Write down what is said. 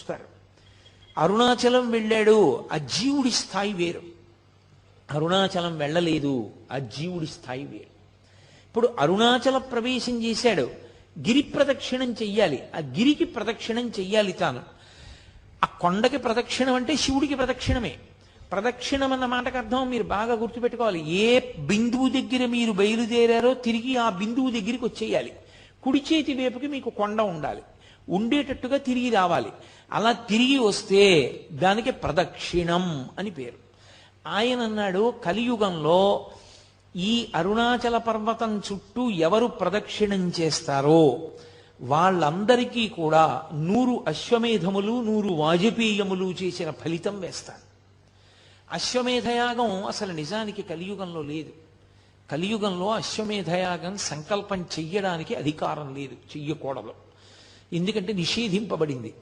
చూస్తారు. అరుణాచలం వెళ్ళాడు, ఆ జీవుడి స్థాయి వేరు. అరుణాచలం వెళ్ళలేదు, ఆ జీవుడి స్థాయి వేరు. ఇప్పుడు అరుణాచల ప్రవేశం చేశాడు, గిరి ప్రదక్షిణం చెయ్యాలి, ఆ గిరికి ప్రదక్షిణం చెయ్యాలి తాను. ఆ కొండకి ప్రదక్షిణం అంటే శివుడికి ప్రదక్షిణమే. ప్రదక్షిణం అన్న మాటకు అర్థం మీరు బాగా గుర్తుపెట్టుకోవాలి. ఏ బిందువు దగ్గర మీరు బయలుదేరారో తిరిగి ఆ బిందువు దగ్గరికి వచ్చేయాలి. కుడి చేతి వైపుకి మీకు కొండ ఉండాలి, ఉండేటట్టుగా తిరిగి రావాలి. అలా తిరిగి వస్తే దానికి ప్రదక్షిణం అని పేరు. ఆయన అన్నాడు, కలియుగంలో ఈ అరుణాచల పర్వతం చుట్టూ ఎవరు ప్రదక్షిణం చేస్తారో వాళ్ళందరికీ కూడా 100 అశ్వమేధములు 100 వాజపేయములు చేసిన ఫలితం వేస్తాను. అశ్వమేధయాగం అసలు నిజానికి కలియుగంలో లేదు. కలియుగంలో అశ్వమేధయాగం సంకల్పం చెయ్యడానికి అధికారం లేదు, చెయ్యకూడదు. ఎందుకంటే నిషేధింపబడింది.